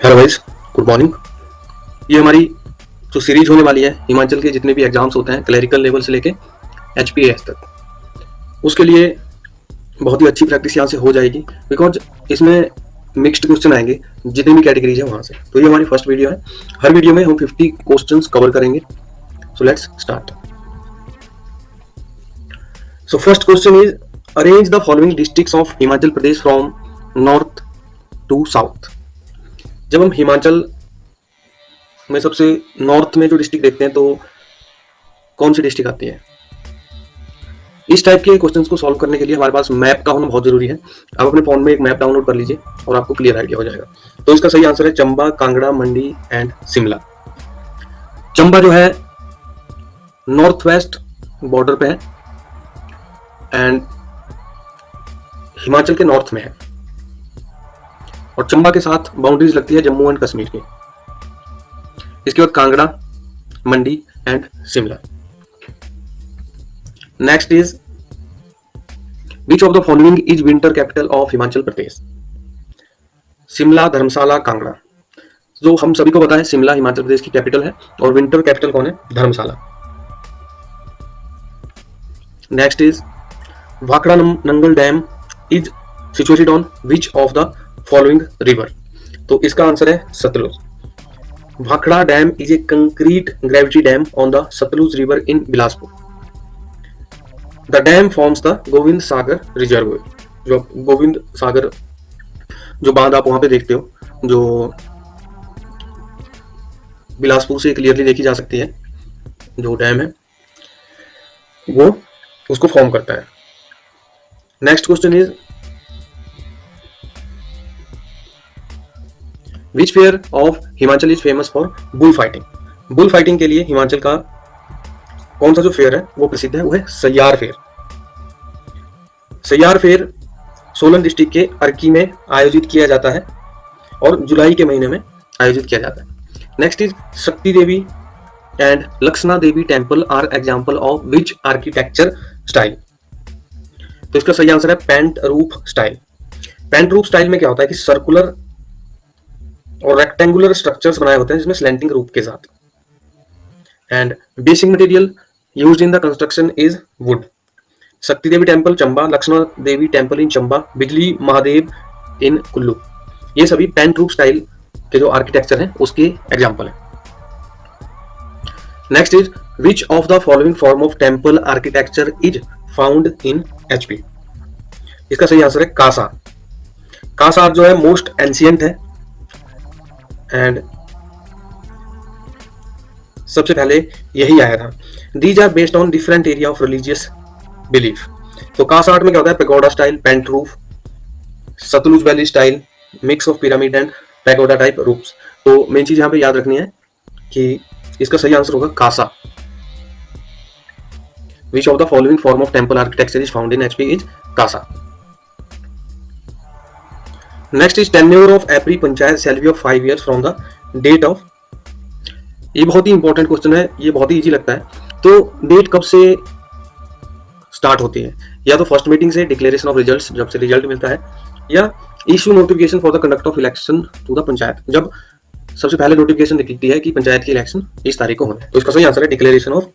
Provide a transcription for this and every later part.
Hello guys, good morning. ये हमारी जो सीरीज होने वाली है हिमाचल के जितने भी एग्जाम्स होते हैं क्लरिकल लेवल से लेके एचपीएस तक, उसके लिए बहुत ही अच्छी प्रैक्टिस यहाँ से हो जाएगी। बिकॉज इसमें मिक्स्ड क्वेश्चन आएंगे जितनी भी कैटेगरीज है वहाँ से। तो ये हमारी फर्स्ट वीडियो है। हर वीडियो में हम 50 क्वेश्चंस कवर करेंगे। So let's start. So first question is arrange the following districts of Himachal Pradesh from north to south. जब हम हिमाचल में सबसे नॉर्थ में जो डिस्ट्रिक्ट देखते हैं तो कौन सी डिस्ट्रिक्ट आती है? इस टाइप के क्वेश्चंस को सॉल्व करने के लिए हमारे पास मैप का होना बहुत जरूरी है। आप अपने फोन में एक मैप डाउनलोड कर लीजिए और आपको क्लियर आइडिया हो जाएगा। तो इसका सही आंसर है चंबा, कांगड़ा, मंडी एंड शिमला। चंबा जो है नॉर्थ वेस्ट बॉर्डर पे है एंड हिमाचल के नॉर्थ में है, और चंबा के साथ बाउंड्रीज लगती है जम्मू एंड कश्मीर की। इसके बाद Kangra, Mandi and Shimla. Next is which of the following is winter capital of Himachal Pradesh? Shimla, Dharamshala, Kangra. जो हम सभी को पता है शिमला हिमाचल प्रदेश की कैपिटल है और विंटर कैपिटल कौन है? Dharamshala. Next is Bhakra Nangal dam is situated on which of the following river? तो इसका आंसर है Sutlej. Bhakra dam is a concrete gravity dam on the Satluj River in Bilaspur. The dam forms the Govind Sagar reserve. जो गोविंद सागर जो बांध आप वहां पे देखते हो, जो बिलासपुर से क्लियरली देखी जा सकती है, जो डैम है वो उसको फॉर्म करता है। Next question is which fair of Himachal is famous for bull fighting? Bull fighting के लिए हिमाचल का कौन सा जो फेयर है वो प्रसिद्ध है? वो है सैयार फेयर। सैयार फेयर सोलन डिस्ट्रिक्ट के अर्की में आयोजित किया जाता है और जुलाई के महीने में आयोजित किया जाता है। Next is Shakti Devi and Lakshmana Devi temple are example of which architecture style? तो इसका सही आंसर है pent roof style. Pent roof style में क्या होता है कि सर्कुलर और रेक्टेंगुलर स्ट्रक्चर्स बनाए होते हैं जिसमें स्लैंटिंग रूफ के साथ। And basic material used in the construction is wood. Shakti Devi temple Chamba, Lakshman Devi temple in Chamba, Bijli Mahadev इन कुल्लू, ये सभी पेंट रूफ स्टाइल के जो आर्किटेक्चर हैं उसके एग्जाम्पल हैं। Next is which of the following form of temple architecture is found in HP? इसका सही answer है कासा। कासा जो है मोस्ट एंशियंट है एंड सबसे पहले यही आया था। These are based on different area of religious belief. तो कास आर्ट में क्या होता है? Pagoda style, pent roof, Sutlej valley style, mix of pyramid and pagoda type roofs. तो मेन चीज यहां पे याद रखनी है कि इसका सही आंसर होगा कासा। Which of the following form of temple architecture is found in HP is कासा। Next is tenure of every panchayat shall be of 5 years from the date of. ये बहुत ही इंपॉर्टेंट क्वेश्चन है, ये बहुत ही इजी लगता है। तो डेट कब से स्टार्ट होती है? या तो फर्स्ट मीटिंग से, डिक्लेरेशन ऑफ रिजल्ट्स जब से रिजल्ट मिलता है, या issue notification for the conduct of election to the panchayat, जब सबसे पहले नोटिफिकेशन निकलती है कि पंचायत की इलेक्शन इस तारीख को होना है। तो इसका सही आंसर है declaration of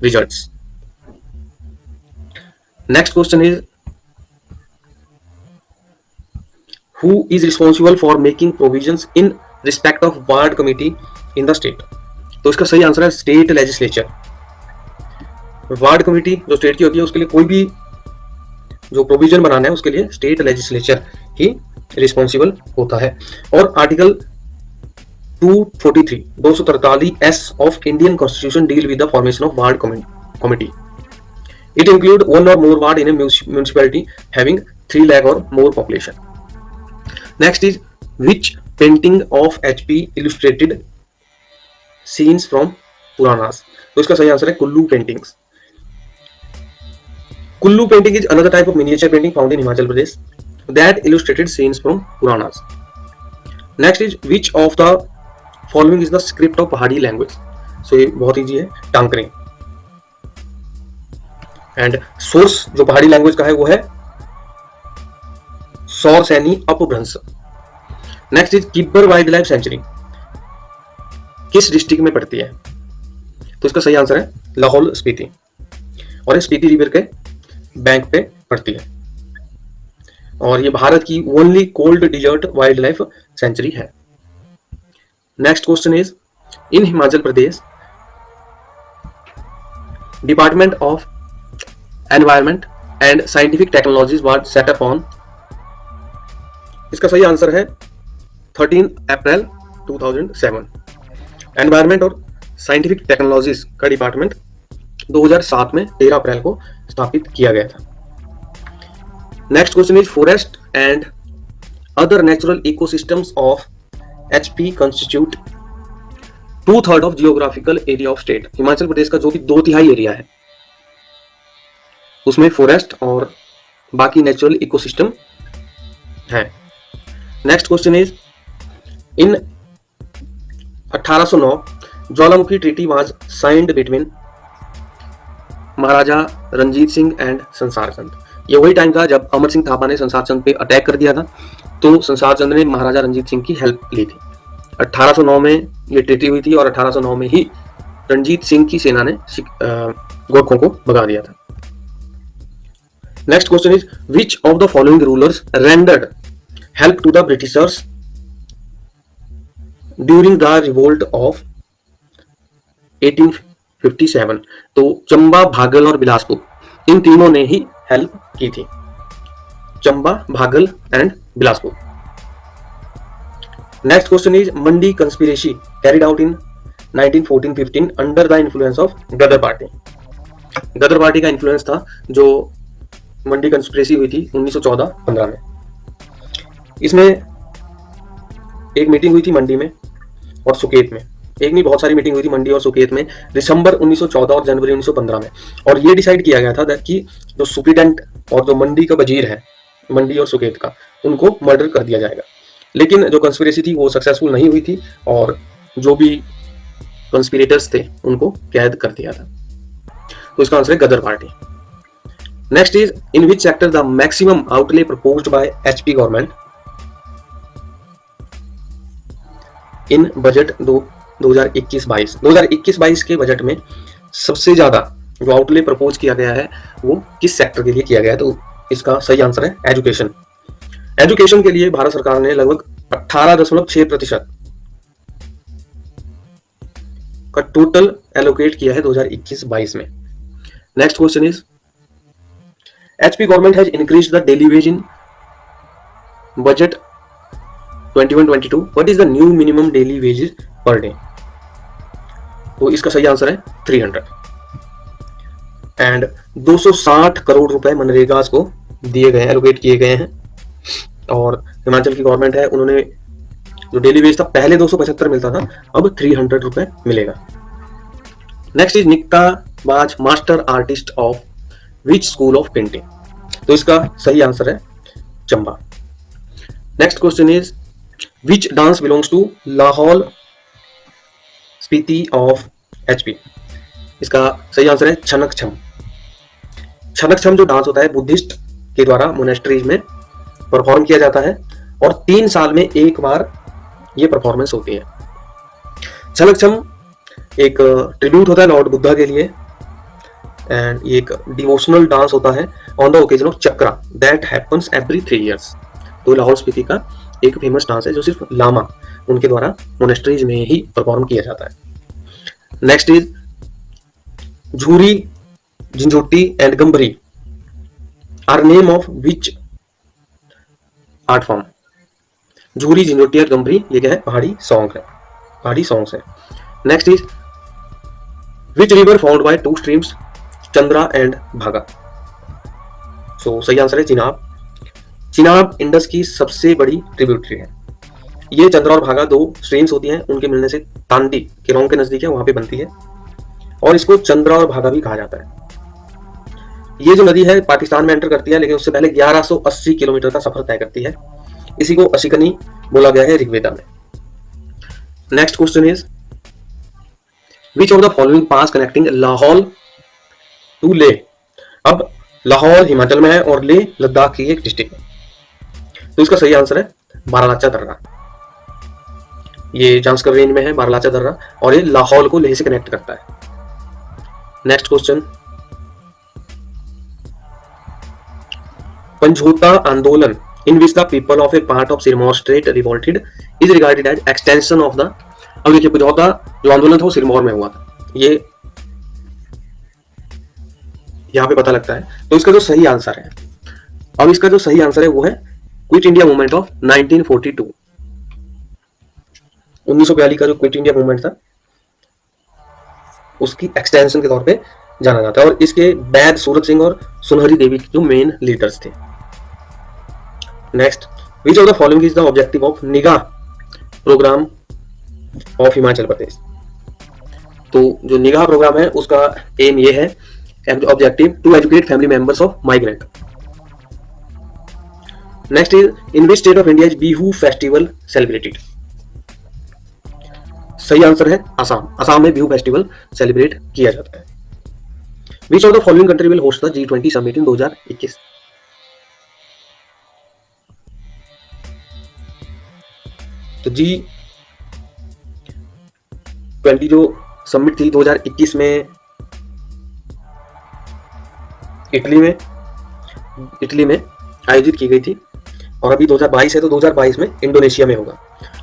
results. Next question is who is responsible for making provisions in respect of ward committee in the state? तो इसका सही आंसर है स्टेट लेजिस्लेचर। वार्ड कमेटी जो स्टेट की होती है उसके लिए कोई भी जो प्रोविजन बनाना है उसके लिए स्टेट लेजिस्लेचर ही रिस्पॉन्सिबल होता है। और article 243 of Indian constitution deal with the formation of ward committee. It include one और मोर वार्ड इन ए म्यूनिसिपैलिटी हैविंग 3 lakh और more population. Next is which painting of HP illustrated scenes from Puranas? तो इसका सही answer है Kullu paintings. Kullu painting is another type of miniature painting found in Himachal Pradesh that illustrated scenes from Puranas. Next is which of the following is the script of Pahadi language? So ये बहुत easy है, टांकरे। And source जो पहाड़ी language का है वो है सौर सैनी अपभ्रंश। Next is Kibber wild life century किस डिस्ट्रिक्ट में पड़ती है? तो इसका सही आंसर है लाहौल स्पीति, और ये स्पीति रिवर के बैंक पे पड़ती है, और ये भारत की only cold desert wild life sanctuary है। Next question is in Himachal Pradesh department of environment and scientific technologies was set up on. इसका सही आंसर है 13 अप्रैल 2007। एनवायरमेंट और साइंटिफिक टेक्नोलॉजीज का डिपार्टमेंट 2007 में 13 अप्रैल को स्थापित किया गया था। Next question is forest and other natural ecosystems of HP constitute 2/3 of geographical area of state. Himachal Pradesh का जो भी 2/3 एरिया है उसमें फॉरेस्ट और बाकी नेचुरल इकोसिस्टम है। Next question is in 1809 Jwalamukhi treaty was signed between Maharaja Ranjit Singh and Sansar Chand. ये वही टाइम था जब अमर सिंह थापा ने संसार चंद पे अटैक कर दिया था, तो संसार चंद ने महाराजा रंजीत सिंह की हेल्प ली थी। 1809 में ये ट्रीटी हुई थी और 1809 में ही रंजीत सिंह की सेना ने गोरखों को भगा दिया था। Next question is which of the following rulers rendered help to the Britishers during the revolt of 1857। तो चंबा, भागल और बिलासपुर इन तीनों ने ही हेल्प की थी, Chamba, Bhagal and Bilaspur. Next question is Mandi conspiracy carried out in 1914-15 under the influence of Ghadar party. Ghadar party का influence था जो मंडी कंस्पिरेसी हुई थी 1914-15 में। इसमें एक मीटिंग हुई थी मंडी में और सुकेत में, एक नहीं बहुत सारी मीटिंग हुई थी मंडी और सुकेत में दिसंबर 1914 और जनवरी 1915 में, और ये डिसाइड किया गया था कि जो सुप्रीटेंडेंट और जो मंडी का वजीर है मंडी और सुकेत का, उनको मर्डर कर दिया जाएगा। लेकिन जो कंस्पिरेसी थी वो सक्सेसफुल नहीं हुई थी और जो भी कंस्पिरेटर्स थे उनको कैद कर दिया था। तो इसका आंसर है Ghadar party. Next is in which sector the maximum outlay proposed by HP government in budget 2021-22। 2021-22 के बजट में सबसे ज्यादा जो आउटले प्रपोज किया गया है वो किस सेक्टर के लिए किया गया है? तो इसका सही आंसर है एजुकेशन। एजुकेशन के लिए भारत सरकार ने लगभग 18.6% का टोटल एलोकेट किया है 2021-22 में। Next question is HP government has increased the daily ways in budget 21-22। What is the new minimum daily wages per day? तो इसका सही आंसर है 300। एंड 260 करोड़ रुपए मनरेगा को दिए गए हैं, एलोकेट किए गए हैं, और हिमाचल की गवर्नमेंट है उन्होंने जो डेली वेज था पहले 275 मिलता था, अब 300 रुपए मिलेगा। नेक्स्ट इज निक्ता बाज master artist of which school of painting? तो इसका सही आंसर है Chamba. Next question is which dance belongs to Lahaul Spiti of HP? इसका सही आंसर है छनक छम। छनक छम जो डांस होता है बुद्धिस्ट के द्वारा मोनेस्ट्रीज में परफॉर्म किया जाता है और 3 साल में एक बार ये परफॉर्मेंस होती है। छनक छम एक ट्रिब्यूट होता है लॉर्ड बुद्धा के लिए, एंड ये एक डिवोशनल डांस होता है on the occasion of chakra that happens every 3 years। तो लाहौल स्पीति का एक फेमस डांस है जो सिर्फ लामा उनके द्वारा मोनेस्ट्रीज में ही परफॉर्म किया जाता है। Next is Jhuri, Jhanjhoti and Gambhari are name of which art form? Jhuri, Jhanjhoti और गंभरी ये क्या है? पहाड़ी सॉन्ग है, पहाड़ी सॉन्ग्स है। Next is which river found by 2 streams Chandra and भागा? सो सही आंसर है चिनाब। चिनाब इंडस की सबसे बड़ी ट्रिब्यूटरी है। ये चंद्रा और भागा 2 स्ट्रीम्स होती हैं, उनके मिलने से तांडी केलोंग के नजदीक है वहां पे बनती है, और इसको चंद्रा और भागा भी कहा जाता है। ये जो नदी है पाकिस्तान में एंटर करती है, लेकिन उससे पहले 1180 किलोमीटर का सफर तय करती है। इसी को अशिकनी बोला गया है ऋग्वेदा में। Next question is which of the following pass connecting Lahaul to Leh? अब लाहौल हिमाचल में है और ले लद्दाख की एक डिस्ट्रिक्ट है, तो इसका सही आंसर है बारालाचा दर्रा। ये जांस्कर रेंज में है, बारलाचा दर्रा, और ये लाहौल को लेह से कनेक्ट करता है। नेक्स्ट क्वेश्चन, पंझोता आंदोलन in which the people of a part of Sirmaur state revolted is regarded as extension of the, अब देखिए पंझोता जो आंदोलन था वो सिरमौर में हुआ था, ये यहाँ पे पता लगता है। तो इसका जो सही आंसर है, अब इसका जो सही आंसर है वो है क्विट इंडिया मूवमेंट ऑफ 1942। 1942 का जो क्विट इंडिया मूवमेंट था उसकी एक्सटेंशन के तौर पे जाना जाता है, और इसके बैद सूरत सिंह और सुनहरी देवी जो मेन लीडर्स थे। Next, which of the following is the objective of Nigah program of Himachal Pradesh. तो जो निगाह प्रोग्राम है उसका एम ये है, objective to educate family members of migrant. Next is, in which state of India is Bihu festival celebrated. सही answer है असम, असम में Bihu festival celebrate किया जाता है। Which of the following country will host the G20 summit in 2021। तो G20 जो summit थी 2021 में इटली में आयोजित की गई थी, और अभी 2022 है तो 2022 में इंडोनेशिया में होगा,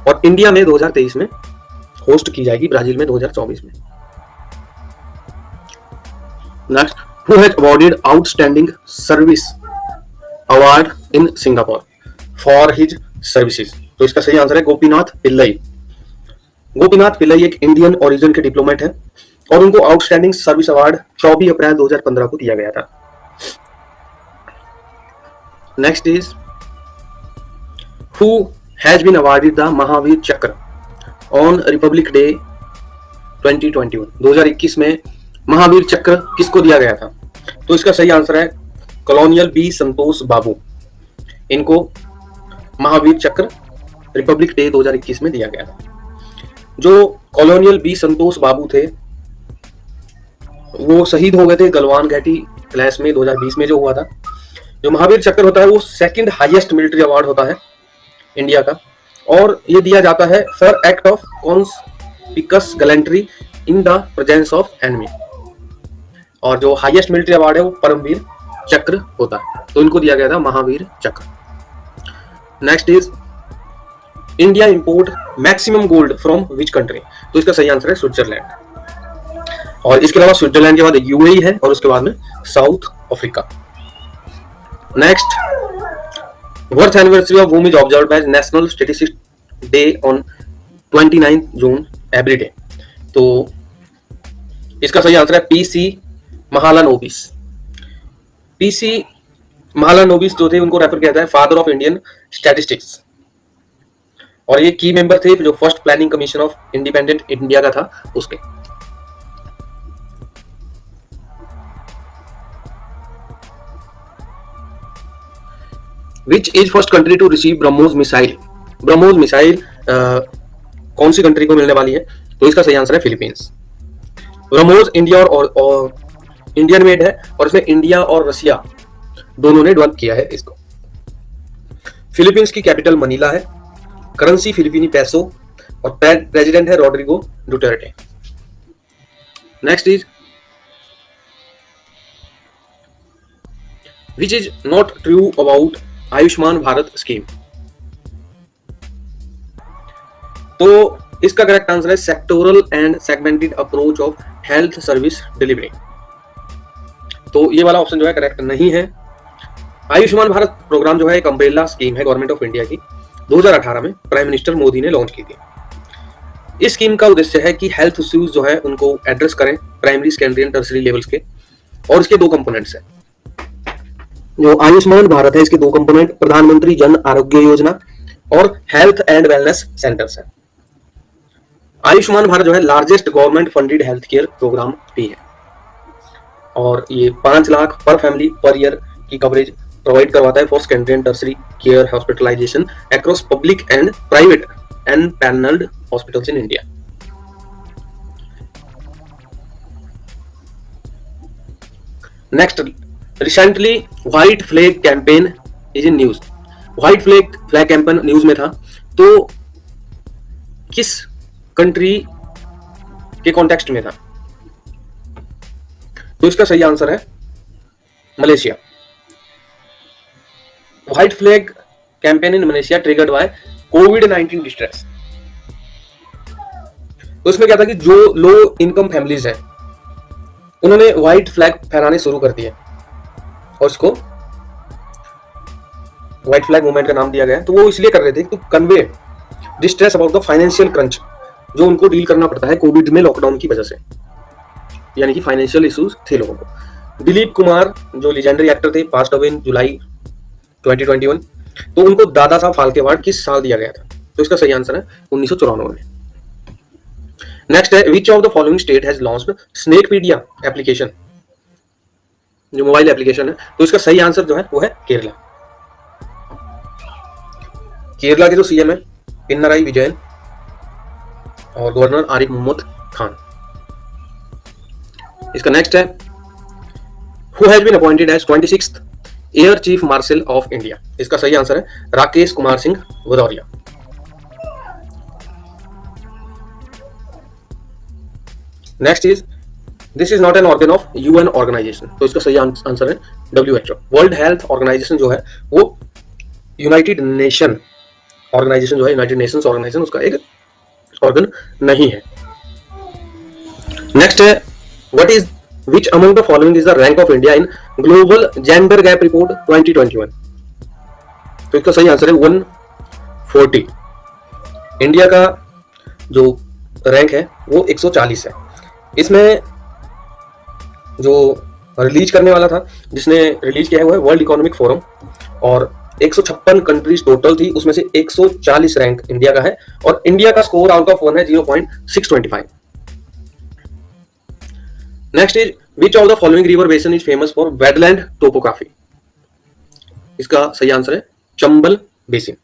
और इंडिया में 2023 में होस्ट की जाएगी, ब्राजील में 2024 में। Next, who has awarded outstanding service award in Singapore for his services. तो इसका सही आंसर है गोपीनाथ पिल्लई। गोपीनाथ पिल्लई एक इंडियन ओरिजिन के डिप्लोमेट हैं, और उनको आउटस्टैंडिंग सर्विस अवार्ड 24 अप्रैल 2015 को दिया गया था। Next is, who has been awarded the Mahavir Chakra on Republic day 2021। 2021 में महावीर चक्र किसको दिया गया था। तो इसका सही आंसर है कॉलोनियल बी संतोष बाबू, इनको महावीर चक्र रिपब्लिक डे 2021 में दिया गया था। जो कॉलोनियल बी संतोष बाबू थे वो शहीद हो गए थे गलवान घाटी क्लैश में 2020 में जो हुआ था। जो महावीर चक्र होता है वो सेकंड हाईएस्ट मिलिट्री अवार्ड होता है इंडिया का, और ये दिया जाता है for act of conspicuous gallantry in the presence of enemy, और जो हाईएस्ट मिलिट्री अवार्ड है वो परमवीर चक्र होता है, तो इनको दिया गया था महावीर चक्र। Next is, India import maximum gold from which country. तो इसका सही आंसर है स्विट्जरलैंड, और इसके अलावा स्विट्जरलैंड के बाद यूएई है, और उसके बाद में South Africa. Next, birth anniversary of whom is observed as national statistics day on 29 June every day. तो इसका सही आंसर है पीसी महालानोबिस। पीसी महालानोबिस जो थे उनको रेफर किया जाता है फादर ऑफ इंडियन स्टैटिस्टिक्स, और ये की मेंबर थे जो first planning commission of independent India का था उसके। Which is first country to receive BrahMos missile. BrahMos missile कौन सी कंट्री को मिलने वाली है। तो इसका सही आंसर है फिलीपींस। ब्रह्मोस इंडिया और इंडियन मेड है, और इसमें इंडिया और रसिया दोनों ने डेवलप किया है इसको। फिलीपींस की कैपिटल मनीला है, करेंसी फिलिपिनी पैसो, और प्रेसिडेंट है Rodrigo Duterte. Next is, which is not true about Ayushman Bharat scheme. तो इसका करेक्ट आंसर है sectoral and segmented approach of health service delivery. तो ये वाला ऑप्शन जो है करेक्ट नहीं है। आयुष्मान भारत प्रोग्राम जो है एक अम्ब्रेला स्कीम है गवर्नमेंट ऑफ इंडिया की, 2018 में प्राइम मिनिस्टर मोदी ने लॉन्च की थी। इस स्कीम का उद्देश्य है कि हेल्थ इश्यूज जो है उनको एड्रेस करें primary, secondary and tertiary levels के, और इसके दो कंपोनेंट्स हैं। जो आयुष्मान भारत है इसके दो कंपोनेंट प्रधानमंत्री जन आरोग्य योजना और हेल्थ एंड वेलनेस सेंटर्स है। आयुष्मान भारत जो है largest government funded health care program भी है, और ये 5 लाख पर फैमिली पर ईयर की कवरेज प्रोवाइड करवाता है for secondary and tertiary care hospitalization across public and private and panelled hospitals in India. Next, recently white flag campaign is in news. White flag campaign news में था, तो किस country के context में था? तो इसका सही आंसर है Malaysia. White flag campaign in Malaysia triggered by covid distress. तो इसमें क्या था कि जो लो इनकम फैमिलीज है उन्होंने व्हाइट फ्लैग फहराने शुरू कर दिए और इसको व्हाइट फ्लैग मूवमेंट का नाम दिया गया है। तो वो इसलिए कर रहे थे to convey distress about the financial crunch जो उनको डील करना पड़ता है कोविड में लॉकडाउन की वजह से, यानी कि फाइनेंशियल इश्यूज थे लोगों को। दिलीप कुमार जो लेजेंडरी एक्टर थे पास्ट अवे इन जुलाई 2021। तो उनको दादा साहब फाल्के अवार्ड किस साल दिया गया था? तो इसका सही आंसर है 1994 में। नेक्स्ट है which of the following state has launched Snakepedia application, जो मोबाइल एप्लीकेशन है। तो इसका सही आंसर जो है वो है केरला। केरला के जो सीएम है पिनराई विजयन और गवर्नर आरिफ मोहम्मद खान। इसका नेक्स्ट है who has been appointed as 26th air chief marshal of India. इसका सही आंसर है Rakesh Kumar Singh Bhadauria. Next is this is not an organ of UN organization. तो इसका सही आंसर है WHO। वर्ल्ड हेल्थ ऑर्गेनाइजेशन जो है वो यूनाइटेड नेशन ऑर्गेनाइजेशन जो है, यूनाइटेड नेशंस ऑर्गेनाइजेशन, उसका एक ऑर्गन नहीं है। नेक्स्ट है what is which among the following is the rank of India in global gender gap report 2021। तो इसका सही आंसर है 140। इंडिया का जो रैंक है वो 140 है। इसमें जो रिलीज करने वाला था, जिसने रिलीज किया है वो है वर्ल्ड इकोनॉमिक फोरम और 156 कंट्रीज टोटल थी, उसमें से 140 रैंक इंडिया का है और इंडिया का स्कोर आउट ऑफ 1 है 0.625। Next is which of the following river basin is famous for wetland topography. इसका सही आंसर है चंबल बेसिन।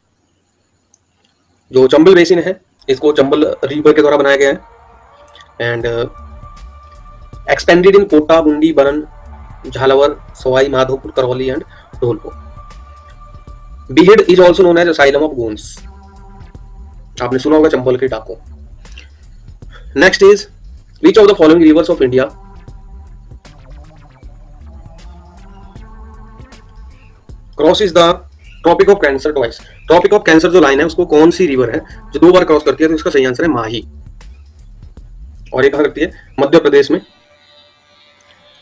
जो चंबल बेसिन है इसको चंबल रिवर के द्वारा बनाया गया है and expanded in Kota, Bundi, Baran, Jhalawar, Sawai Madhopur, Karauli and Dholpur. Beehad is also known as asylum of goons. आपने सुना होगा चंबल के डाकू। Next is which of the following rivers of India crosses the Tropic of Cancer twice. Tropic of Cancer जो लाइन है उसको कौन सी रिवर है जो 2 बार क्रॉस करती है? तो इसका सही आंसर है माही। और ये कहां करती है? मध्य प्रदेश में।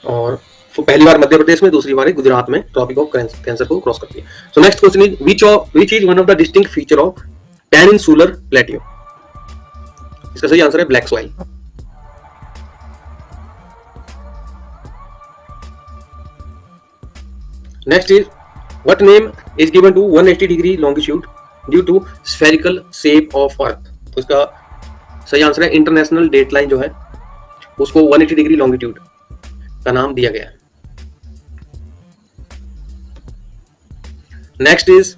और पहली बार मध्य प्रदेश में, दूसरी बार गुजरात में ट्रॉपिक ऑफ कैंसर को क्रॉस करती है। So next question is which is one of the distinct feature of peninsular plateau. इसका सही आंसर है black soil. Next is what name is given to 180 degree longitude due to spherical shape of earth. तो इसका सही answer है international date line जो है उसको 180 डिग्री लॉन्गिट्यूड का नाम दिया गया है। Next is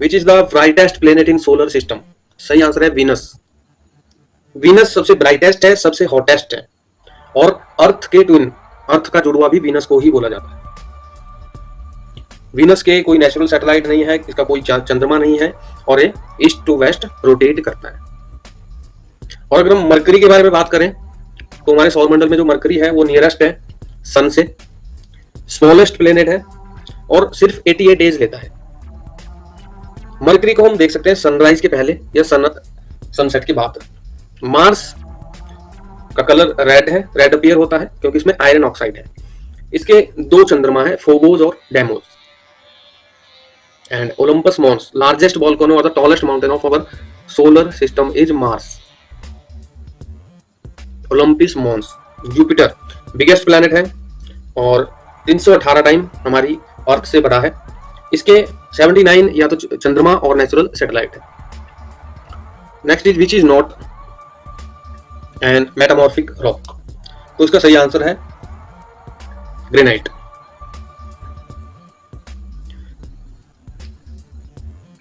which is the brightest planet in solar system. सही आंसर है वीनस। वीनस सबसे ब्राइटेस्ट है, सबसे हॉटेस्ट है और अर्थ के ट्विन, अर्थ का जुड़वा भी वीनस को ही बोला जाता है। वीनस के कोई नेचुरल सैटेलाइट नहीं है, इसका कोई चंद्रमा नहीं है और ये ईस्ट टू वेस्ट रोटेट करता है। और अगर हम मरकरी के बारे में बात करें तो हमारे सौरमंडल में जो मरकरी है वो नियरेस्ट है सन से, स्मॉलेस्ट प्लेनेट है और सिर्फ 88 डेज लेता है। मरकरी को हम देख सकते हैं सनराइज के पहले या सनसेट के बाद। मार्स का कलर रेड है, रेड अपीयर होता है क्योंकि इसमें आयरन ऑक्साइड है। इसके 2 चंद्रमा है, फोबोस और Deimos. And Olympus Mons, largest volcano और the tallest mountain of our solar system is Mars. Olympus Mons. Jupiter biggest planet है और 318 टाइम हमारी अर्थ से बड़ा है। इसके 79 या तो चंद्रमा और नेचुरल सैटेलाइट है। Next is which is not and metamorphic rock. तो इसका सही आंसर है granite.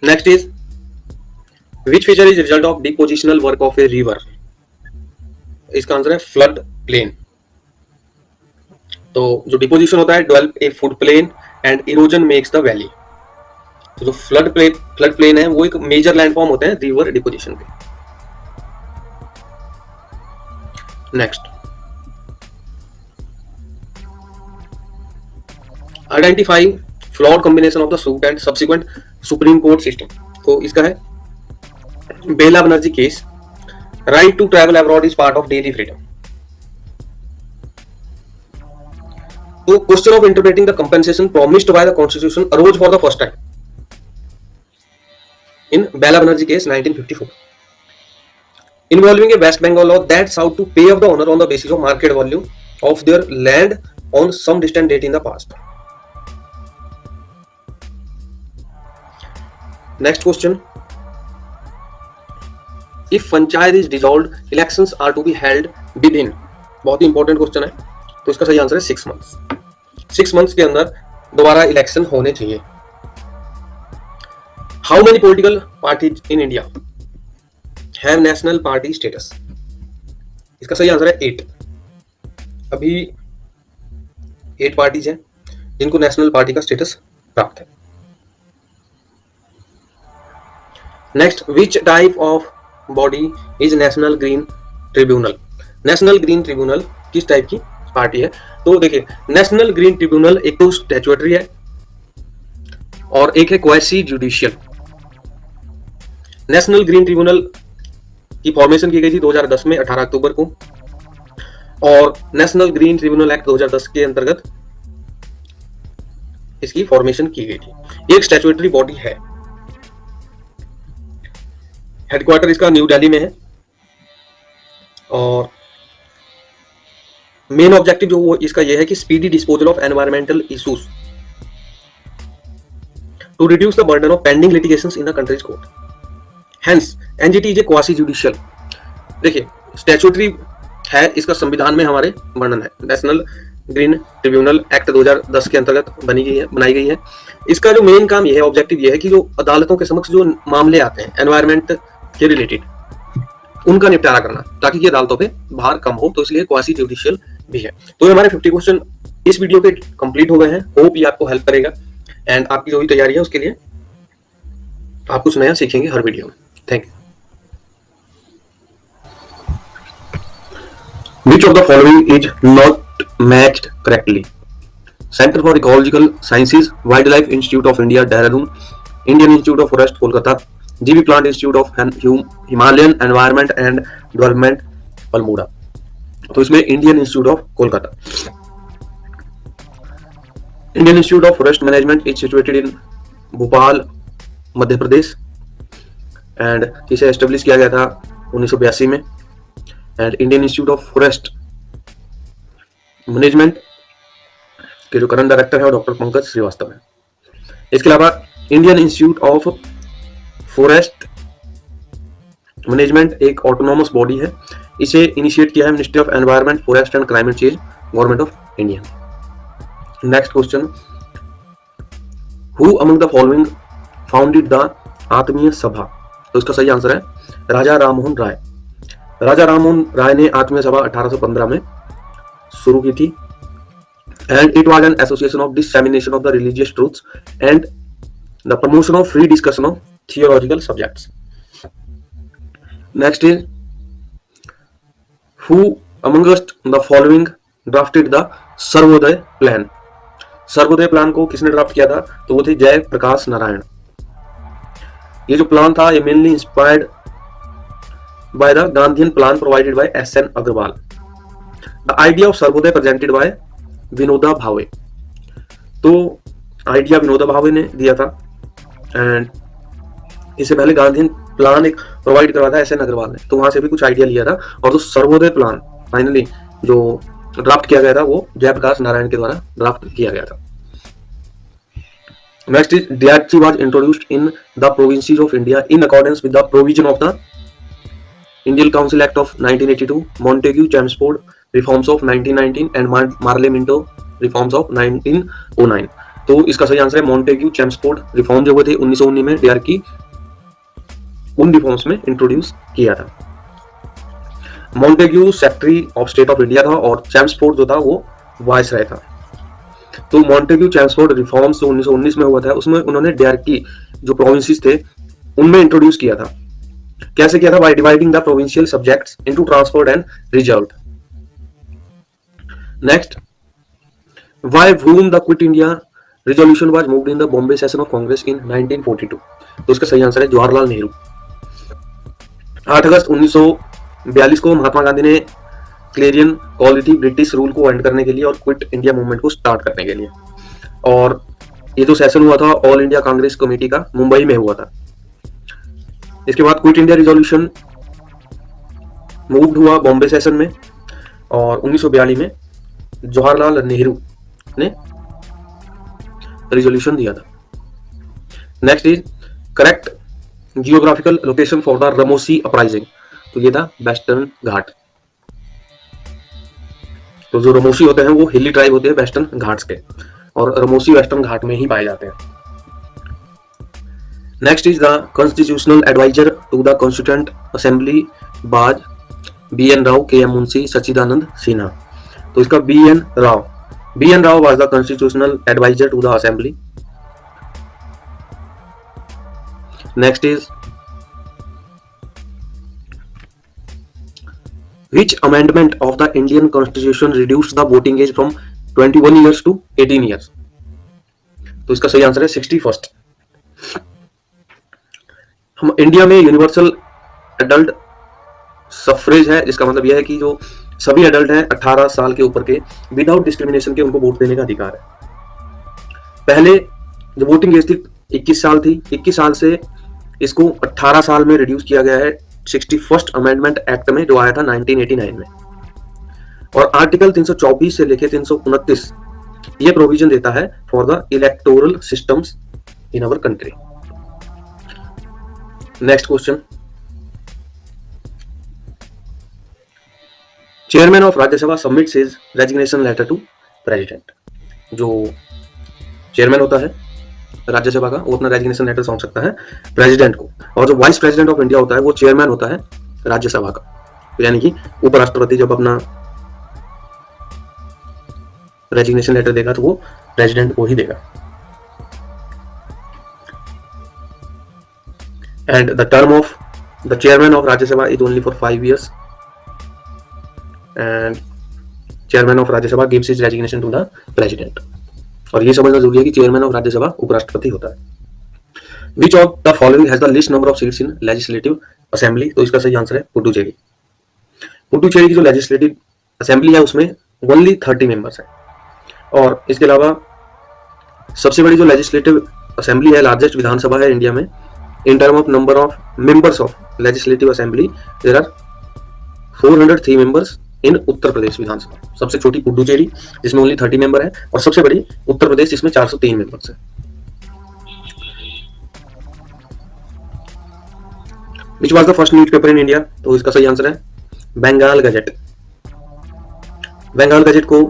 Next is which feature is result of depositional work of a river. इसका आंसर है फ्लड प्लेन। तो जो डिपोजिशन होता है develop a food plain and erosion makes the valley. तो जो फ्लड प्लेन है वो एक मेजर लैंडफॉर्म होते हैं रिवर डिपोजिशन के। Next, identify flawed combination of the suit and subsequent Supreme Court system. तो इसका है Bela Banerjee case, right to travel abroad is part of daily freedom. तो question of interpreting the compensation promised by the constitution arose for the first time in Bela Banerjee case 1954, involving a West Bengal law that sought to pay off the owner on the basis of market value of their land on some distant date in the past. Next question, if panchayat is dissolved, elections are to be held within, बहुत ही important question है, तो इसका सही answer है 6 months। 6 months के अंदर दोबारा election होने चाहिए। How many political parties in India have national party status? इसका सही आंसर है 8। अभी 8 पार्टीज हैं जिनको नेशनल पार्टी का स्टेटस प्राप्त है। Next, which type of body is national green tribunal? National green tribunal किस टाइप की पार्टी है? तो देखिए, नेशनल ग्रीन ट्रिब्यूनल एक तो स्टैट्यूटरी है और एक है quasi judicial. National green tribunal की फॉर्मेशन की गई थी 2010 में 18 अक्टूबर को, और नेशनल ग्रीन ट्रिब्यूनल एक्ट 2010 के अंतर्गत इसकी फॉर्मेशन की गई थी। एक स्टैट्यूटरी बॉडी है, हेडक्वार्टर इसका न्यू दिल्ली में है, और मेन ऑब्जेक्टिव जो वो इसका ये है कि speedy disposal of environmental issues to reduce the burden of pending litigations in the country's court. Hence NGT is a quasi judicial. देखिए, स्टैट्यूटरी है, इसका संविधान में हमारे वर्णन है। नेशनल ग्रीन ट्रिब्यूनल एक्ट 2010 के अंतर्गत बनाई गई है। इसका जो मेन काम ये है, ऑब्जेक्टिव ये है कि जो अदालतों के समक्ष जो मामले आते हैं एनवायरमेंट के रिलेटेड, उनका निपटारा करना, ताकि ये अदालतों पे भार कम हो। तो इसलिए क्वासी जुडिशियल भी है। तो ये हमारे 50 क्वेश्चन इस वीडियो के कंप्लीट हो गए हैं। होप ये आपको हेल्प करेगा एंड आपकी जो भी तैयारी है उसके लिए आप कुछ नया सीखेंगे हर वीडियो में। Thank you. Which of the following is not matched correctly? Center for Ecological Sciences, Wildlife Institute of India, Dehradun, Indian Institute of Forest, Kolkata, GB Plant Institute of Himalayan Environment and Development, Almora। तो इसमें Indian institute of Kolkata. Indian institute of forest management is situated in Bhopal, Madhya Pradesh, and इसे establish किया गया था 1982 में। And Indian institute of forest management के जो current director है वो डॉक्टर पंकज श्रीवास्तव है। इसके अलावा Indian institute of forest management एक ऑटोनॉमस बॉडी है। इसे इनिशिएट किया है ministry of environment, forest and climate change, government of India. Next question, who among the following founded the आत्मीय सभा? तो इसका सही आंसर है राजा राममोहन राय। राजा राममोहन राय ने आत्मीय सभा 1815 में शुरू की थी। And it was an association of dissemination of the religious truths and the promotion of free discussion of theological subjects. Next is, who amongst the following drafted the Sarvodaya plan? Sarvodaya plan को किसने ड्राफ्ट किया था? तो वो थे जय प्रकाश नारायण। ये जो प्लान था ये mainly inspired by the Gandhian plan provided by S N. Agarwal. The idea of Sarvodaya presented by Vinoba Bhave. तो आइडिया विनोबा भावे ने दिया था एंड इससे पहले गांधीयन प्लान एक प्रोवाइड करवाया था एस.एन. अग्रवाल ने, तो वहां से भी कुछ आइडिया लिया था। और जो सर्वोदय प्लान फाइनली जो ड्राफ्ट किया गया था वो जयप्रकाश नारायण के द्वारा ड्राफ्ट किया गया था। Next is, DRT was introduced in the provinces of India in accordance with the provision of the Indian Council Act of 1982, Montagu-Chelmsford reforms of 1919 and Marley-Minto reforms of 1909। तो इसका सही आंसर है मॉन्टेग्यू-चेम्सफोर्ड रिफॉर्म जो हुए थे 1919 में DRT उन reforms में इंट्रोड्यूस किया था। Montagu secretary of state of India था और चेम्सफोर्ड जो था वो वाइसराय था। तो मॉन्टेग्यू-चेम्सफोर्ड रिफॉर्म्स जो 1919 में हुआ था उसमें उन्होंने DRT जो प्रोविंसेस थे उनमें इंट्रोड्यूस किया था। कैसे किया था? By dividing the provincial subjects into transferred and reserved. Next, why whom the Quit India resolution was moved in the Bombay session of Congress in 1942। तो इसका सही आंसर है जवाहरलाल नेहरू। 8 अगस्त 1942 को महात्मा गांधी ने क्लेरियन कॉल थी ब्रिटिश रूल को एंड करने के लिए और क्विट इंडिया मूवमेंट को स्टार्ट करने के लिए। और ये जो सेशन हुआ था ऑल इंडिया कांग्रेस कमेटी का, मुंबई में हुआ था। इसके बाद क्विट इंडिया रिजोल्यूशन मूव्ड हुआ बॉम्बे सेशन में और 1942 में जवाहरलाल नेहरू ने रिजोल्यूशन दिया था। Next is correct geographical location for the Ramosi uprising. तो ये था वेस्टर्न घाट। तो जो रमोसी होते हैं वो हिली ट्राइब होते हैं वेस्टर्न घाट्स के, और रमोसी वेस्टर्न घाट में ही पाए जाते हैं। Next is the constitutional advisor to the constituent assembly was B N. Rau, K M. Munshi, Sachchidananda Sinha. तो इसका B N. Rau was the constitutional advisor to the assembly. Next is which amendment of the Indian Constitution reduced the voting age from 21 years to 18 years। तो इसका सही answer है 61st। हम India में universal adult suffrage है, जिसका मतलब यह है कि जो सभी एडल्ट हैं 18 साल के ऊपर के, विदाउट डिस्क्रिमिनेशन के उनको वोट देने का अधिकार है। पहले जो वोटिंग एज थी 21 साल थी, 21 साल से इसको 18 साल में रिड्यूस किया गया है 61st अमेंडमेंट एक्ट में, जो आया था 1989 में। और आर्टिकल 324 से लेकर 329 ये प्रोविजन देता है for the electoral systems in our country. Next question, chairman of Rajya Sabha submits his resignation letter to president. जो चेयरमैन होता है राज्यसभा का, वो अपना रेजिग्नेशन लेटर सौंप सकता है प्रेसिडेंट को। और जो वाइस प्रेसिडेंट ऑफ इंडिया होता है वो चेयरमैन होता है राज्यसभा का, यानी कि उपराष्ट्रपति जब अपना रेजिग्नेशन लेटर देगा तो वो प्रेसिडेंट को ही देगा। And the term of the chairman of Rajya Sabha is only for 5 years and chairman of Rajya Sabha gives his resignation to the president. और ये समझना जरूरी है कि चेयरमैन ऑफ राज्यसभा उपराष्ट्रपति होता है। Which of the following has the list number of seats in legislative assembly. तो इसका सही आंसर है पुडुचेरी। पुडुचेरी की जो लेजिस्लेटिव असेंबली है उसमें ओनली 30 मेंबर्स है। और इसके अलावा सबसे बड़ी जो लेजिस्लेटिव असेंबली है, लार्जेस्ट विधानसभा है इंडिया में, in term of number of members of legislative assembly there are 403 members in Uttar Pradesh Vidhan Sabha. सबसे छोटी पुडुचेरी जिसमें ओनली 30 मेंबर है, और सबसे बड़ी उत्तर प्रदेश जिसमें 403 मेंबर्स है। Which was the first newspaper in India. तो इसका सही आंसर है बंगाल गजेट। बंगाल गजेट को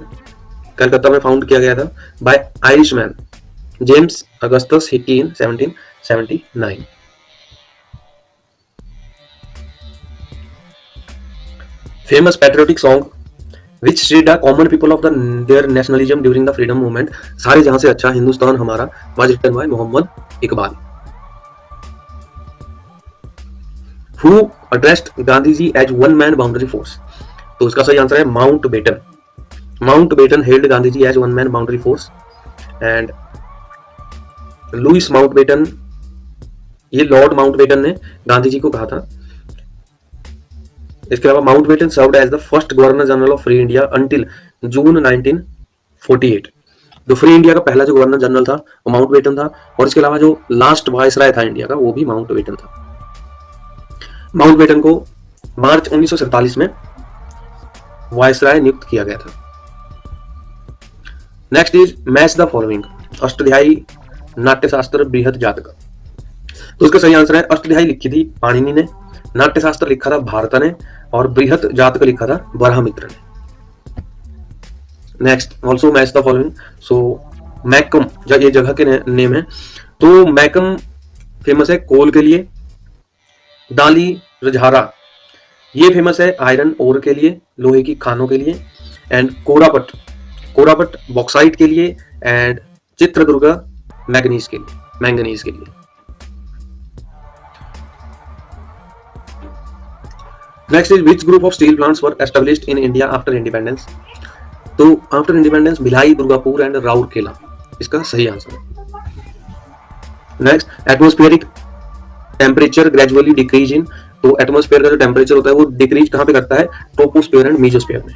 कलकत्ता में फाउंड किया गया था by Irishman James Augustus Hicky in 1779। Famous patriotic song which stirred the common people of their nationalism during the freedom movement, सारे जहां से अच्छा हिंदुस्तान हमारा, was written by Mohammad Iqbal. Who addressed Gandhi ji as one man boundary force। तो इसका सही answer है Mountbatten. Mountbatten held Gandhi ji as one man boundary force and Louis Mountbatten, ये लॉर्ड माउंट बेटन ने गांधी जी को कहा था। इसके अलावा Mountbatten served as the first governor general of free India until June 1948। जो free India का पहला जो गवर्नर जनरल था वो माउंट बेटन था, और इसके अलावा जो लास्ट वायसराय था इंडिया का वो भी माउंट बेटन था। माउंट बेटन को मार्च 1947 में वायसराय नियुक्त किया गया था। Next is match the following. Ashtadhyayi Natyashastra बृहद जातक। तो इसका सही आंसर है अष्टध्यायी लिखी थी पाणिनि ने, नाट्यशास्त्र लिखा था भारत ने, और बृहत जातक लिखा था बरहमित्र ने। Next also match the following. So मैकम ये जगह के नेम है। तो मैकम फेमस है कोल के लिए, दाली रजहारा ये फेमस है आयरन ओर के लिए, लोहे की खानों के लिए, एंड कोरापट बॉक्साइट के लिए, एंड चित्रदुर्गा मैंगनीज के लिए। Next is which group of steel plants were established in India after independence। तो after independence Bhilai, Durgapur and Rourkela इसका सही आंसर है। Next, atmospheric temperature gradually decrease in, तो एटमॉस्फेयर का जो टेम्परेचर होता है वो डिक्रीज कहां पे करता है? ट्रोपोस्फेयर एंड मेसोस्फेयर में।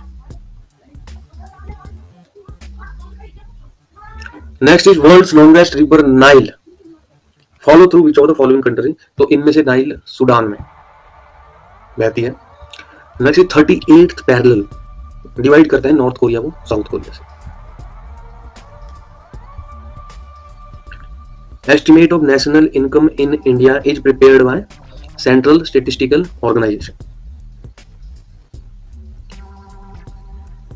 Next is world's longest river Nile follow through which of the following country, तो इनमें से नाइल सूडान में बहती है। Next is 38th parallel divide करते हैं नॉर्थ कोरिया को साउथ कोरिया से। Estimate of national income in India is prepared by Central Statistical Organisation.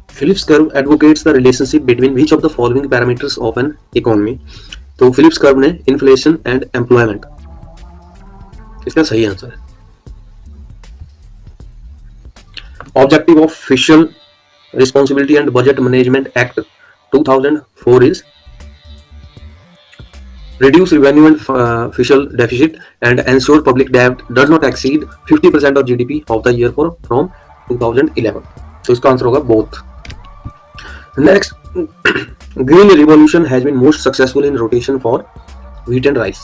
Phillips curve advocates the relationship between which of the following parameters of an economy, तो Phillips curve ने inflation and employment इसका सही answer है। Objective of Fiscal Responsibility and Budget Management Act 2004 is reduce revenue and fiscal deficit and ensure public debt does not exceed 50% of GDP of the year from 2011, so इसका answer होगा both। Next, green revolution has been most successful in rotation for wheat and rice।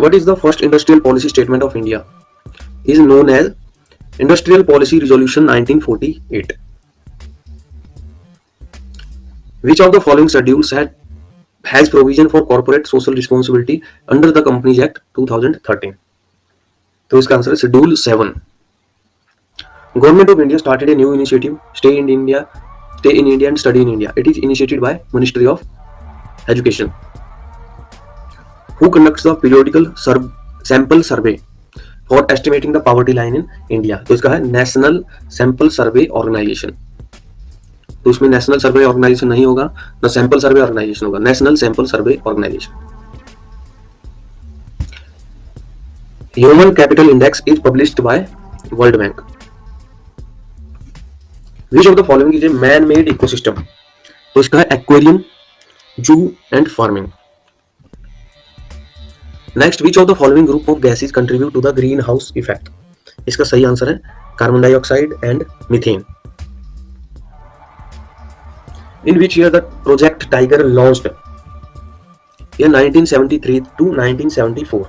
What is the first industrial policy statement of India? Is known as Industrial Policy Resolution 1948। Which of the following schedules has provision for corporate social responsibility under the Companies Act 2013? तो इसका answer है schedule 7। Government of India started a new initiative, Stay in India and Study in India. It is initiated by Ministry of Education. Who conducts the periodical sample survey for estimating the poverty line in India? तो इसका है National Sample Survey Organization। तो इसमें national सर्वे organisation नहीं होगा, ना sample survey organization होगा, national sample survey organization. Human capital index is published by world bank. Which of the following is a man made ecosystem, तो इसका है aquarium, zoo and farming. Next, which of the following group of gases contribute to the green house effect, इसका सही answer है carbon dioxide and methane. In which year the Project Tiger launched? In 1973 to 1974।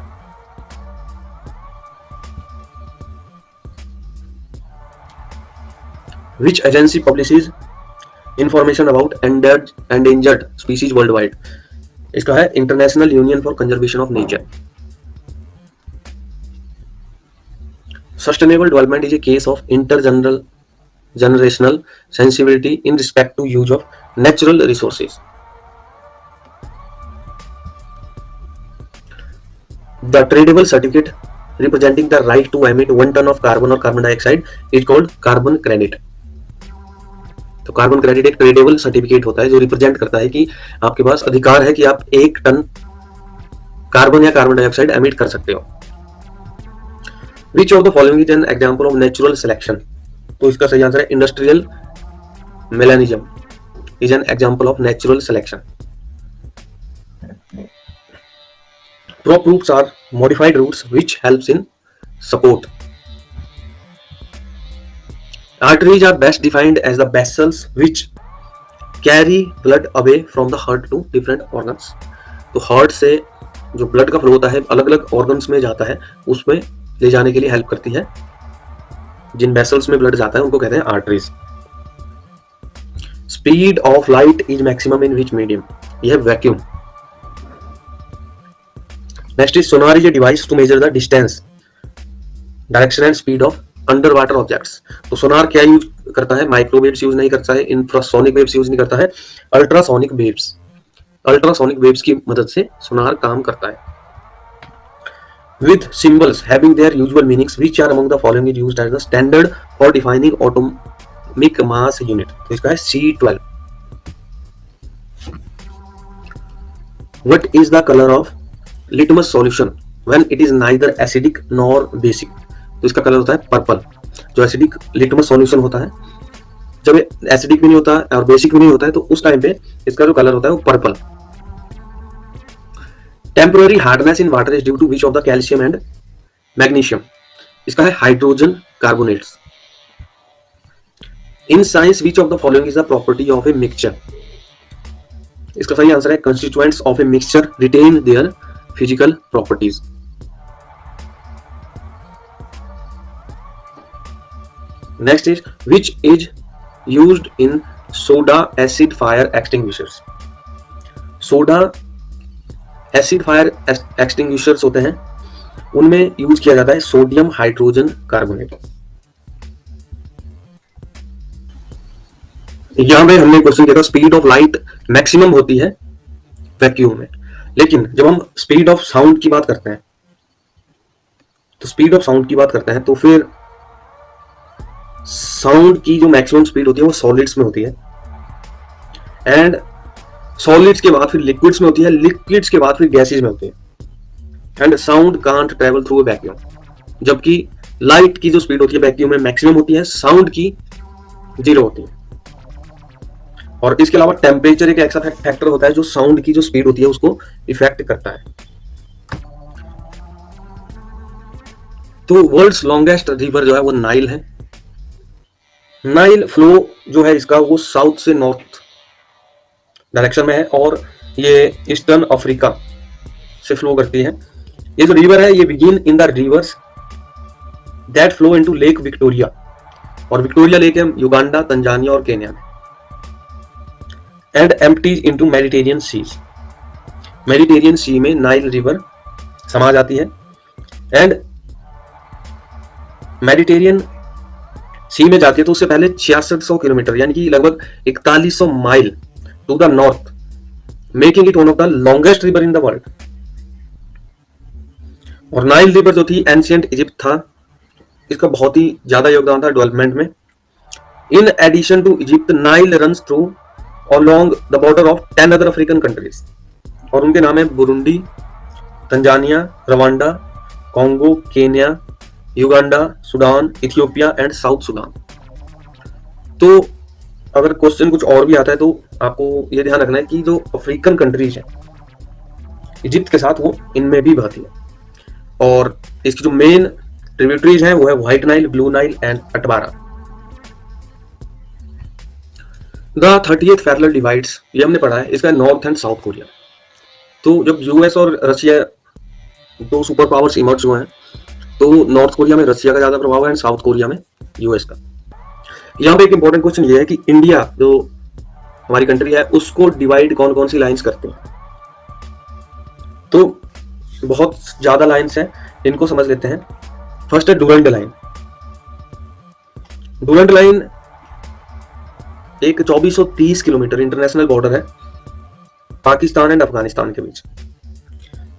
Which agency publishes information about endangered species worldwide? इसका है International Union for Conservation of Nature। Sustainable development is a case of intergenerational sensibility in respect to use of natural resources। The tradable certificate representing the right to emit 1 ton of carbon or carbon dioxide is called carbon credit। तो carbon credit एक tradable certificate होता है जो represent करता है कि आपके पास अधिकार है कि आप 1 टन कार्बन या कार्बन डाइऑक्साइड एमिट कर सकते हो। Which of the following is an example of natural selection, तो इसका सही आंसर है industrial melanism is an example of natural selection। Crop roots are modified roots which helps in support। Arteries are best defined as the vessels which carry blood away from the heart to different organs। तो heart से जो blood का flow होता है अलग अलग organs में जाता है, उसमें ले जाने के लिए हेल्प करती है। जिन वेसल्स में ब्लड जाता है उनको कहते हैं arteries. Speed of light is maximum in which medium, यह vacuum. Next is sonar is a device to measure the distance, direction and speed of under water objects. तो सोनार क्या यूज करता है? माइक्रोवेव्स यूज नहीं करता है, infrasonic waves use नहीं करता है, अल्ट्रासोनिक वेव्स। अल्ट्रासोनिक वेव्स की मदद से सोनार काम करता है। With symbols having their usual meanings, which are among the following is used as the standard for defining atomic mass unit? तो इसका है C12। What is the color of litmus solution when it is neither acidic nor basic? तो इसका colour होता है purple. जो acidic litmus solution होता है, जब एसिडिक भी नहीं होता और बेसिक भी नहीं होता है, तो उस टाइम पे इसका जो कलर होता है वो purple. Temporary hardness in water is due to which of the calcium and magnesium? इसका है hydrogen carbonates. In science which of the following is the property of a mixture. इसका सही आंसर है constituents of a mixture retain their physical properties. Next is which is used in soda acid fire extinguishers. Soda acid fire extinguishers होते हैं, उनमें use किया जाता है sodium hydrogen carbonate. यहां पे हमने क्वेश्चन किया था स्पीड ऑफ लाइट मैक्सिमम होती है वैक्यूम में, लेकिन जब हम स्पीड ऑफ साउंड की बात करते हैं तो फिर साउंड की जो मैक्सिमम स्पीड होती है वो सॉलिड्स में होती है, एंड सॉलिड्स के बाद फिर लिक्विड्स में होती है, लिक्विड्स के बाद फिर गैसेज में होती है, and sound can't travel through a vacuum. जबकि लाइट की जो स्पीड होती है वैक्यूम में मैक्सिमम होती है, साउंड की 0 होती है। और इसके अलावा टेम्परेचर एक ऐसा फैक्टर होता है जो साउंड की जो स्पीड होती है उसको इफेक्ट करता है। तो वर्ल्ड्स लॉन्गेस्ट रिवर जो है वो नाइल है। नाइल फ्लो जो है इसका वो साउथ से नॉर्थ डायरेक्शन में है, और ये ईस्टर्न अफ्रीका से फ्लो करती है। ये जो रिवर है ये begin in the rivers that flow into Lake Victoria, और विक्टोरिया लेक है युगांडा, तंजानिया और केन्या में, and empties into Mediterranean seas. Mediterranean sea में नाइल रिवर समा जाती है, एंड मेडिटेरियन सी में जाती है तो उससे पहले 6600 किलोमीटर यानी कि लगभग 4100 mile to the north, making it one of the longest river in the world. और नाइल रिवर जो थी एंशिएंट इजिप्ट था, इसका बहुत ही ज्यादा योगदान था डेवलपमेंट में। In addition to Egypt Nile runs through along the border of 10 other African countries, और उनके नाम है Burundi, Tanzania, Rwanda, Congo, Kenya, Uganda, Sudan, Ethiopia and South Sudan. तो अगर क्वेश्चन कुछ और भी आता है तो आपको ये ध्यान रखना है कि जो अफ्रीकन कंट्रीज है इजिप्ट के साथ वो इनमें भी बहती है, और इसकी जो मेन ट्रिब्यूटरीज हैं वो है White Nile, Blue Nile and Atbara. The 30th parallel divides, ये हमने पढ़ा है, इसका नॉर्थ एंड साउथ कोरिया। तो जब यूएस और रशिया दो सुपर पावर्स इमर्ज हुए हैं तो नॉर्थ कोरिया में रशिया का ज्यादा प्रभाव है एंड साउथ कोरिया में यूएस का। यहाँ पे एक इंपॉर्टेंट क्वेश्चन ये है कि इंडिया जो हमारी कंट्री है उसको डिवाइड कौन कौन सी लाइंस करते हैं। तो बहुत ज्यादा लाइंस हैं, इनको समझ लेते हैं। फर्स्ट है डुरंड लाइन। डुरंड लाइन एक 2430 किलोमीटर इंटरनेशनल बॉर्डर है पाकिस्तान एंड अफगानिस्तान के बीच।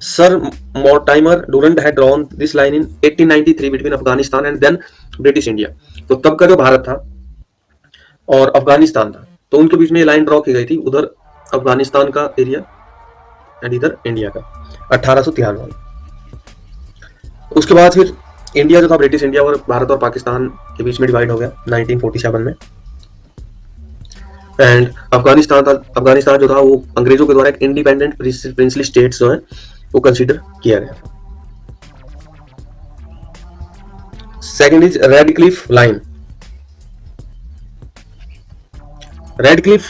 Sir Mortimer Durand had drawn this line in 1893 between Afghanistan and then British India. तो तब का जो भारत था और अफगानिस्तान था तो उनके बीच में ये लाइन ड्रॉ की गई थी, उधर अफगानिस्तान का एरिया एंड इधर इंडिया का 1893 में। उसके बाद फिर इंडिया जो था ब्रिटिश इंडिया और भारत और पाकिस्तान के बीच में डिवाइड हो गया 1947 में। एंड अफगानिस्तान जो था वो अंग्रेजों के द्वारा एक इंडिपेंडेंट प्रिंसली स्टेट्स जो है वो कंसीडर किया गया था। Second is Radcliffe line. Radcliffe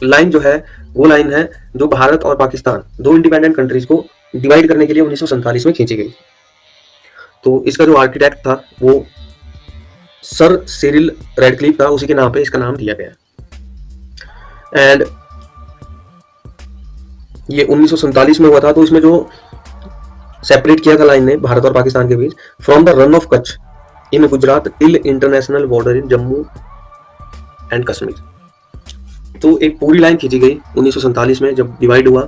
line जो है वो लाइन है जो भारत और पाकिस्तान दो इंडिपेंडेंट कंट्रीज को डिवाइड करने के लिए 1947 में खींची गई। तो इसका जो आर्किटेक्ट था वो सर सिरिल रेडक्लिफ था, उसी के नाम पे इसका नाम दिया गया। एंड ये 1947 में हुआ था। तो इसमें जो सेपरेट किया था लाइन ने भारत और पाकिस्तान के बीच, from the Rann of Kutch in Gujarat till international border in Jammu and Kashmir. तो एक पूरी लाइन खींची गई 1947 में जब डिवाइड हुआ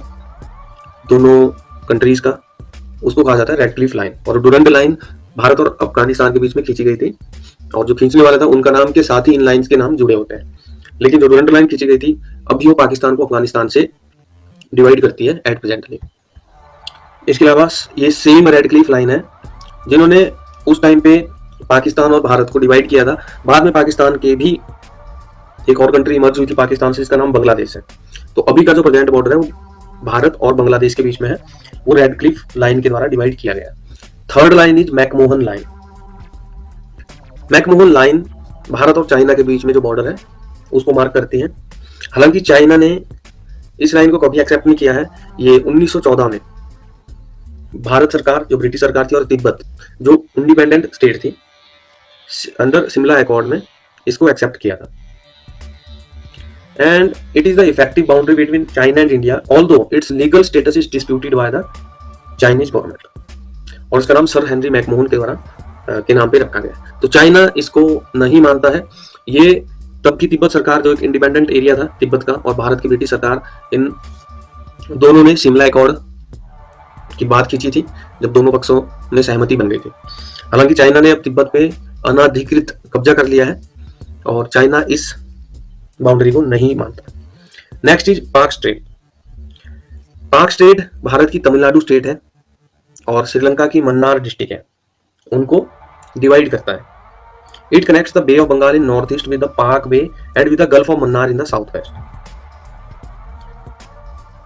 दोनों कंट्रीज का, उसको कहा जाता है रेडक्लिफ लाइन। और डुरंड लाइन भारत और अफगानिस्तान के बीच में खींची गई थी, और जो खींचने वाला था उनका नाम के साथ ही इन लाइंस के नाम जुड़े होते हैं। लेकिन जो डुरंड लाइन खींची गई थी अभी वो पाकिस्तान को अफगानिस्तान से डिवाइड करती है एट प्रेजेंटली। इसके अलावा ये सेम रेडक्लिफ लाइन है जिन्होंने उस टाइम पे पाकिस्तान और भारत को डिवाइड किया था। बाद में पाकिस्तान के भी एक और कंट्री इमर्ज हुई थी पाकिस्तान से, इसका नाम बांग्लादेश है। तो अभी का जो प्रेजेंट बॉर्डर है वो भारत और बांग्लादेश के बीच में है, वो रेडक्लिफ लाइन के द्वारा डिवाइड किया गया। Third line is McMahon line. McMahon line Bharat और चाइना के बीच में जो बॉर्डर है उसको मार्क करती है। हालांकि चाइना ने इस लाइन को कभी एक्सेप्ट नहीं किया है। ये 1914 में भारत सरकार, जो ब्रिटिश सरकार थी, और तिब्बत जो इंडिपेंडेंट स्टेट थी, अंडर शिमला अकॉर्ड में इसको एक्सेप्ट किया था। And it is the effective boundary between China and India, although it's legal status is disputed by the Chinese government. और इसका नाम सर हेनरी मैकमोहन के द्वारा के नाम पे रखा गया। तो चाइना इसको नहीं मानता है। ये तब की तिब्बत सरकार, जो एक इंडिपेंडेंट एरिया था तिब्बत का, और भारत की ब्रिटिश सरकार, इन दोनों ने शिमला अकॉर्ड की बात खींची थी जब दोनों पक्षों में सहमति बन गई थी। हालांकि चाइना ने अब तिब्बत पे अनाधिकृत कब्जा कर लिया है और चाइना इस बाउंड्री को नहीं मानता। नेक्स्ट इज पाक स्ट्रेट। पाक स्टेट भारत की तमिलनाडु स्टेट है और श्रीलंका की मन्नार डिस्ट्रिक्ट है, उनको डिवाइड करता है। It connects the Bay of Bengal in north east with the Palk Bay and with the Gulf of Mannar in the south west.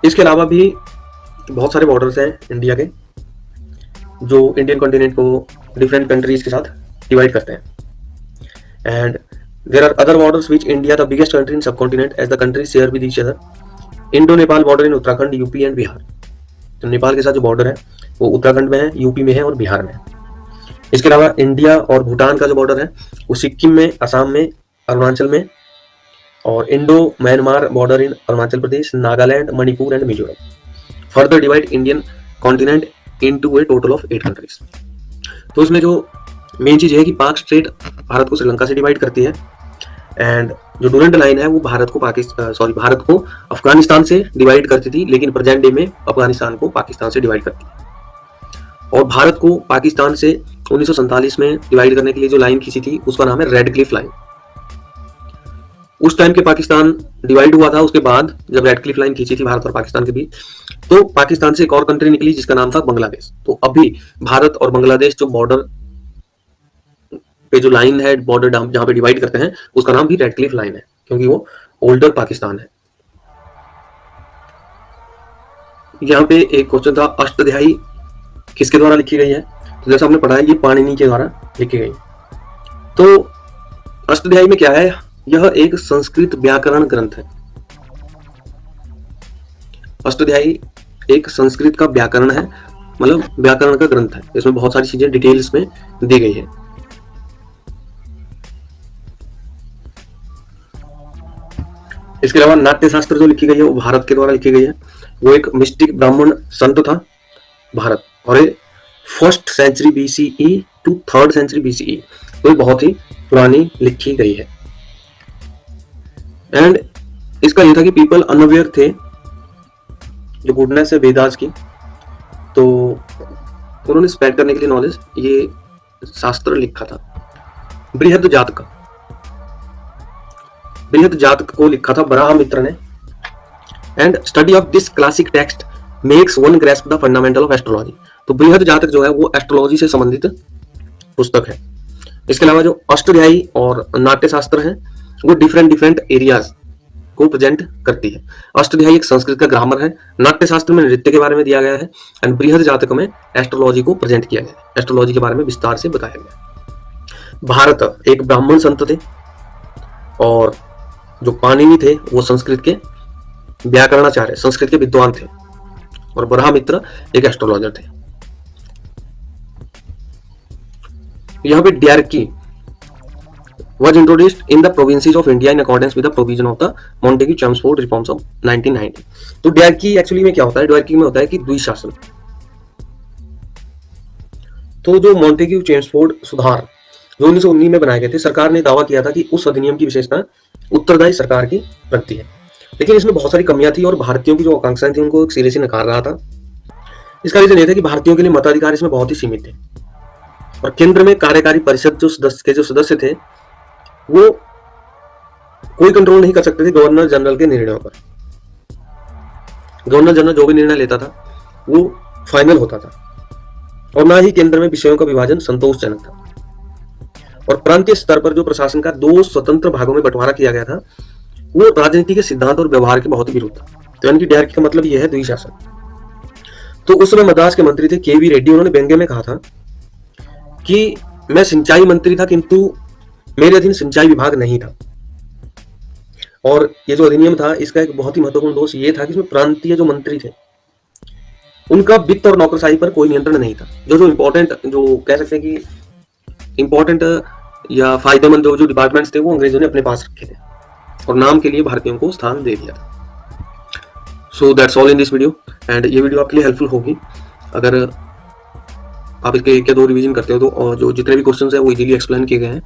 इसके अलावा भी बहुत सारे बॉर्डर्स हैं इंडिया के, जो इंडियन कॉन्टिनेंट को डिफरेंट कंट्रीज के साथ डिवाइड करते हैं। And there are other borders which India, the biggest country in subcontinent, as the countries share with each other. Indo Nepal border in Uttarakhand, UP and Bihar. तो नेपाल के साथ जो बॉर्डर है वो उत्तराखंड में है, यूपी में है और बिहार में है। इसके अलावा इंडिया और भूटान का जो बॉर्डर है वो सिक्किम में, असम में, अरुणाचल में, और Indo Myanmar border in Arunachal Pradesh, Nagaland, Manipur and Mizoram. Further divide Indian continent into A total of 8 countries. तो इसमें जो मेन चीज है कि पाक स्टेट भारत को श्रीलंका से डिवाइड करती है, एंड जो डूरंट लाइन है वो भारत को अफगानिस्तान से डिवाइड करती थी, लेकिन प्रेजेंट डे में अफगानिस्तान को पाकिस्तान से डिवाइड करती है। और भारत को पाकिस्तान से 1947 में डिवाइड करने के लिए जो लाइन खींची थी उसका नाम है रेड क्लिफ लाइन। उस टाइम के पाकिस्तान डिवाइड हुआ था, उसके बाद जब रेड क्लिफ लाइन खींची थी भारत और पाकिस्तान के बीच, तो पाकिस्तान से एक और कंट्री निकली जिसका नाम था बांग्लादेश। तो अभी भारत और बांग्लादेश जो बॉर्डर पे जो लाइन है, बॉर्डर जहां पे डिवाइड करते हैं, उसका नाम भी रेड क्लिफ लाइन है, क्योंकि वो ओल्डर पाकिस्तान है। यहाँ पे एक क्वेश्चन था, अष्टध्यायी किसके द्वारा लिखी गई है? तो जैसा आपने पढ़ा है ये पाणिनि के द्वारा लिखी गई। तो अष्टध्यायी में क्या है? यह एक संस्कृत व्याकरण ग्रंथ है। अष्टध्यायी एक संस्कृत का व्याकरण है, मतलब व्याकरण का ग्रंथ है। इसमें बहुत सारी चीजें डिटेल्स में दी गई है। इसके अलावा नाट्य शास्त्र जो लिखी गई है वो भारत के द्वारा लिखी गई है। वो एक मिस्टिक ब्राह्मण संत था भारत, और ये 1st century BCE to 3rd century BCE, तो ये बहुत ही पुरानी लिखी गई है। एंड इसका ये था कि पीपल अनअवेयर थे जो गुडनेस है वेदास की, तो उन्होंने स्प्रेड करने के लिए नॉलेज ये शास्त्र लिखा था। बृहद जातक को लिखा था बराह मित्र ने। And study of this classic text makes one grasp the fundamental of astrology. तो बृहद जातक जो है वो एस्ट्रोलॉजी से संबंधित पुस्तक है। इसके अलावा जो अष्टध्यायी और नाट्य शास्त्र है वो डिफरेंट एरियाज को प्रेजेंट करती है। अष्टध्यायी एक संस्कृत का ग्रामर है, नाट्य शास्त्र में नृत्य के बारे में दिया गया है, एंड बृहद जातक में एस्ट्रोलॉजी को प्रेजेंट किया गया है, एस्ट्रोलॉजी के बारे में विस्तार से बताया गया। भारत एक ब्राह्मण संत थे, और जो पाणिनि थे वो संस्कृत के व्याकरणाचार्य, संस्कृत के विद्वान थे, और बराह मित्र एक एस्ट्रोलॉजर थे। यहाँ पे dyarchy was introduced in the provinces of India in accordance with the provision of the Montagu-Chelmsford reforms of 1990। तो डायरकी एक्चुअली में क्या होता है? डायरकी में होता है कि द्विशासन। तो जो मॉन्टेग्यू चेम्सफोर्ड सुधार जो 1919 में बनाए गए थे, सरकार ने दावा किया था कि उस अधिनियम की विशेषता उत्तरदायी सरकार की प्रगति है, लेकिन इसमें बहुत सारी कमियां थी और भारतीयों की जो आकांक्षाएं थी उनको सिरे से नकार रहा था। इसका रीजन यह था कि भारतीयों के लिए मताधिकार इसमें बहुत ही सीमित थे, और केंद्र में कार्यकारी परिषद जो सदस्य थे वो कोई कंट्रोल नहीं कर सकते थे गवर्नर जनरल के निर्णयों पर। गवर्नर जनरल जो भी निर्णय लेता था वो फाइनल होता था, और ना ही केंद्र में विषयों का विभाजन संतोषजनक था। और प्रांतीय स्तर पर जो प्रशासन का 2 स्वतंत्र भागों में बंटवारा किया गया था वो राजनीति के सिद्धांत और व्यवहार के बहुत ही विरुद्ध था। तो यानी कि डायरकी का मतलब यह है द्विशासन। तो उस समय मद्रास के मंत्री थे KV रेड्डी, उन्होंने व्यंग्य में कहा था कि मैं सिंचाई मंत्री था किंतु मेरे अधीन सिंचाई विभाग नहीं था। और ये जो अधिनियम था इसका एक बहुत ही महत्वपूर्ण दोष ये था कि इसमें प्रांतीय जो मंत्री थे उनका वित्त और नौकरशाही पर कोई नियंत्रण नहीं था। जो इंपॉर्टेंट, जो कह सकते हैं कि इंपॉर्टेंट या फायदेमंद जो डिपार्टमेंट्स थे वो अंग्रेजों ने अपने पास रखे थे और नाम के लिए भारतीयों को स्थान दे दिया था। So that's all in this video, and ये वीडियो आपके लिए हेल्पफुल होगी अगर आप इसके एक या दो रिवीजन करते हो तो, और जो जितने भी क्वेश्चंस है वो इजीली एक्सप्लेन किए गए हैं,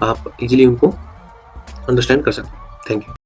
आप इजीली उनको अंडरस्टैंड कर सकते हैं। Thank you.